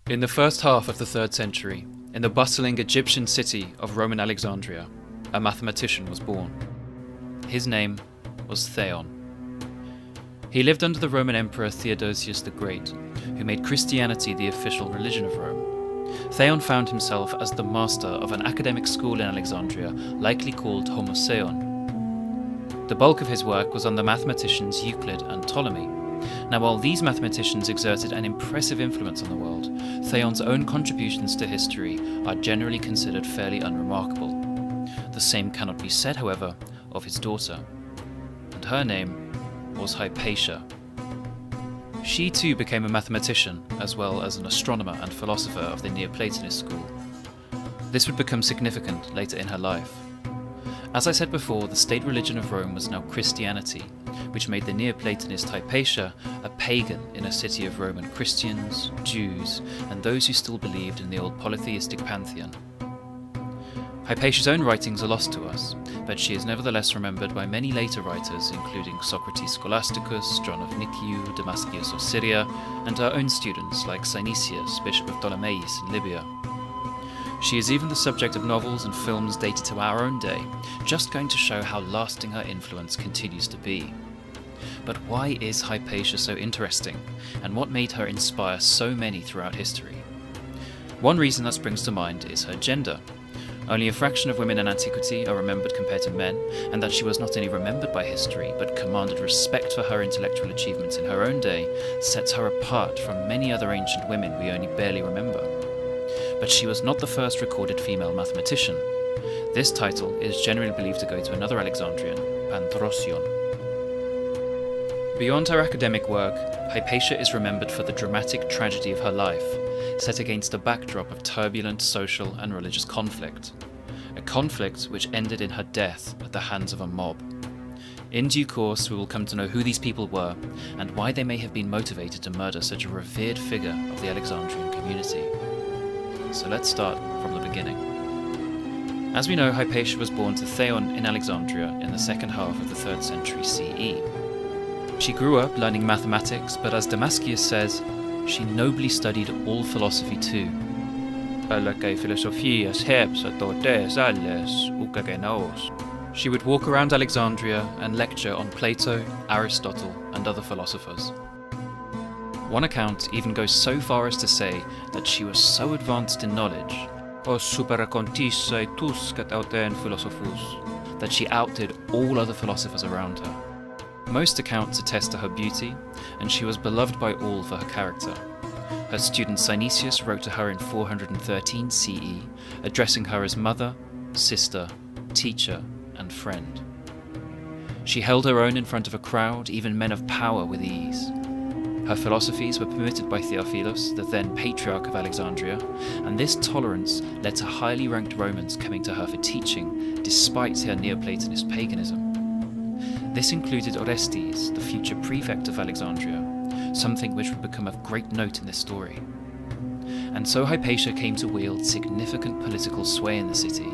In the first half of the 3rd century, in the bustling Egyptian city of Roman Alexandria, a mathematician was born. His name was Theon. He lived under the Roman Emperor Theodosius the Great, who made Christianity the official religion of Rome. Theon found himself as the master of an academic school in Alexandria, likely called Homoseon. The bulk of his work was on the mathematicians Euclid and Ptolemy. Now, while these mathematicians exerted an impressive influence on the world, Theon's own contributions to history are generally considered fairly unremarkable. The same cannot be said, however, of his daughter, and her name was Hypatia. She too became a mathematician, as well as an astronomer and philosopher of the Neoplatonist school. This would become significant later in her life. As I said before, the state religion of Rome was now Christianity, which made the Neoplatonist Hypatia a pagan in a city of Roman Christians, Jews, and those who still believed in the old polytheistic pantheon. Hypatia's own writings are lost to us, but she is nevertheless remembered by many later writers, including Socrates Scholasticus, John of Nicaea, Damascius of Syria, and her own students like Synesius, Bishop of Ptolemais in Libya. She is even the subject of novels and films dated to our own day, just going to show how lasting her influence continues to be. But why is Hypatia so interesting, and what made her inspire so many throughout history? One reason that springs to mind is her gender. Only a fraction of women in antiquity are remembered compared to men, and that she was not only remembered by history, but commanded respect for her intellectual achievements in her own day sets her apart from many other ancient women we only barely remember. But she was not the first recorded female mathematician. This title is generally believed to go to another Alexandrian, Pandrosion. Beyond her academic work, Hypatia is remembered for the dramatic tragedy of her life, set against a backdrop of turbulent social and religious conflict. A conflict which ended in her death at the hands of a mob. In due course, we will come to know who these people were, and why they may have been motivated to murder such a revered figure of the Alexandrian community. So let's start from the beginning. As we know, Hypatia was born to Theon in Alexandria in the second half of the 3rd century CE. She grew up learning mathematics, but as Damascius says, she nobly studied all philosophy too. She would walk around Alexandria and lecture on Plato, Aristotle, and other philosophers. One account even goes so far as to say that she was so advanced in knowledge that she outdid all other philosophers around her. Most accounts attest to her beauty, and she was beloved by all for her character. Her student Synesius wrote to her in 413 CE, addressing her as mother, sister, teacher, and friend. She held her own in front of a crowd, even men of power, with ease. Her philosophies were permitted by Theophilus, the then Patriarch of Alexandria, and this tolerance led to highly ranked Romans coming to her for teaching, despite her Neoplatonist paganism. This included Orestes, the future prefect of Alexandria, something which would become of great note in this story. And so Hypatia came to wield significant political sway in the city.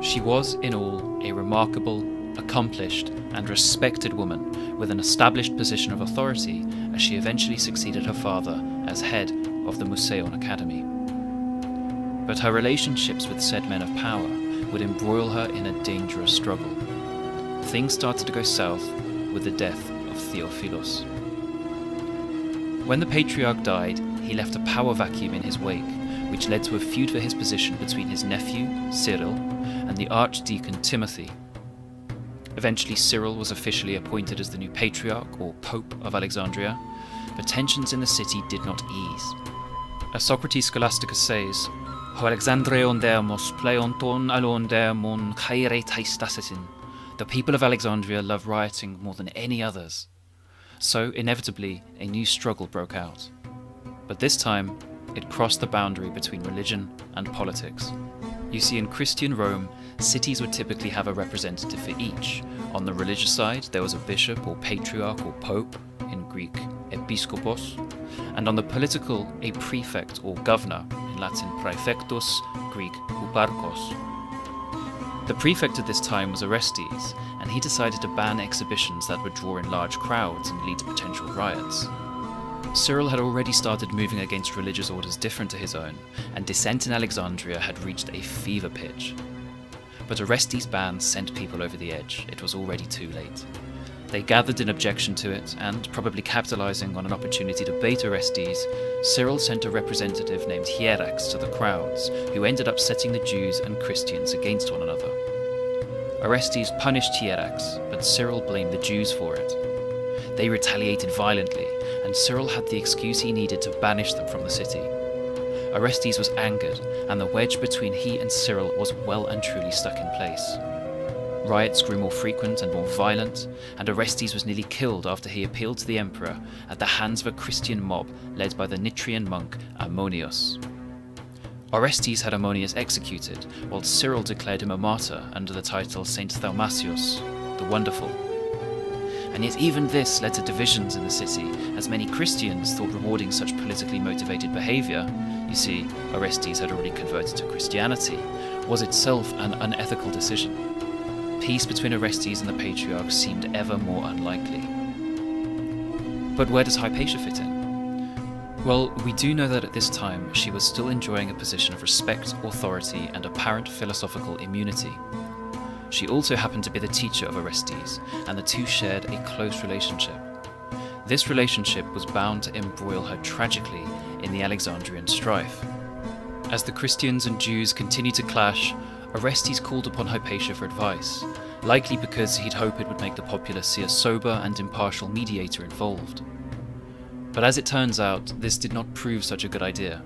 She was, in all, a remarkable, accomplished, and respected woman with an established position of authority as she eventually succeeded her father as head of the Museon Academy. But her relationships with said men of power would embroil her in a dangerous struggle. Things started to go south with the death of Theophilus. When the patriarch died, he left a power vacuum in his wake, which led to a feud for his position between his nephew, Cyril, and the archdeacon Timothy. Eventually, Cyril was officially appointed as the new patriarch, or pope, of Alexandria, but tensions in the city did not ease. As Socrates Scholasticus says, "Ho Alexandreon dermos pleonton alon dermon chaire taistasetin." The people of Alexandria love rioting more than any others. So, inevitably, a new struggle broke out. But this time, it crossed the boundary between religion and politics. You see, in Christian Rome, cities would typically have a representative for each. On the religious side, there was a bishop or patriarch or pope, in Greek episkopos, and on the political, a prefect or governor, in Latin praefectus, Greek huparchos. The prefect at this time was Orestes, and he decided to ban exhibitions that would draw in large crowds and lead to potential riots. Cyril had already started moving against religious orders different to his own, and dissent in Alexandria had reached a fever pitch. But Orestes' ban sent people over the edge. It was already too late. They gathered in objection to it, and, probably capitalizing on an opportunity to bait Orestes, Cyril sent a representative named Hierax to the crowds, who ended up setting the Jews and Christians against one another. Orestes punished Hierax, but Cyril blamed the Jews for it. They retaliated violently, and Cyril had the excuse he needed to banish them from the city. Orestes was angered, and the wedge between he and Cyril was well and truly stuck in place. Riots grew more frequent and more violent, and Orestes was nearly killed after he appealed to the emperor at the hands of a Christian mob led by the Nitrian monk Ammonius. Orestes had Ammonius executed, while Cyril declared him a martyr under the title Saint Thaumasius, the Wonderful. And yet even this led to divisions in the city, as many Christians thought rewarding such politically motivated behaviour, you see, Orestes had already converted to Christianity, was itself an unethical decision. Peace between Orestes and the Patriarch seemed ever more unlikely. But where does Hypatia fit in? Well, we do know that at this time she was still enjoying a position of respect, authority, and apparent philosophical immunity. She also happened to be the teacher of Orestes, and the two shared a close relationship. This relationship was bound to embroil her tragically in the Alexandrian strife. As the Christians and Jews continued to clash, Orestes called upon Hypatia for advice, likely because he'd hope it would make the populace see a sober and impartial mediator involved. But as it turns out, this did not prove such a good idea.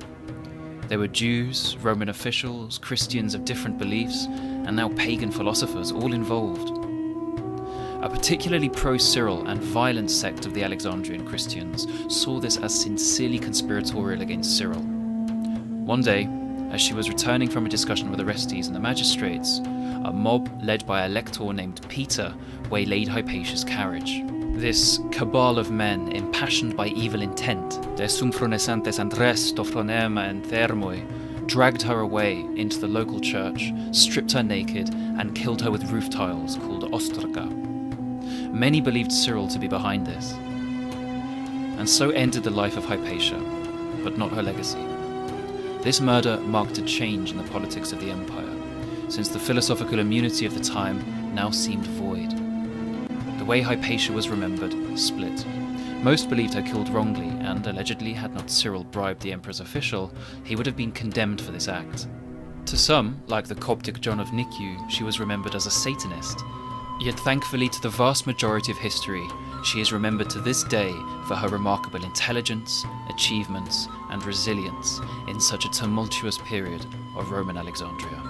There were Jews, Roman officials, Christians of different beliefs, and now pagan philosophers all involved. A particularly pro-Cyril and violent sect of the Alexandrian Christians saw this as sincerely conspiratorial against Cyril. One day, as she was returning from a discussion with Orestes and the magistrates, a mob led by a lector named Peter waylaid Hypatia's carriage. This cabal of men, impassioned by evil intent, de sumphronesantes andres to phronema and thermoi, dragged her away into the local church, stripped her naked, and killed her with roof tiles called ostraca. Many believed Cyril to be behind this. And so ended the life of Hypatia, but not her legacy. This murder marked a change in the politics of the empire, since the philosophical immunity of the time now seemed void. The way Hypatia was remembered split. Most believed her killed wrongly, and allegedly had not Cyril bribed the emperor's official, he would have been condemned for this act. To some, like the Coptic John of Nikiu, she was remembered as a Satanist. Yet thankfully to the vast majority of history, she is remembered to this day for her remarkable intelligence, achievements, and resilience in such a tumultuous period of Roman Alexandria.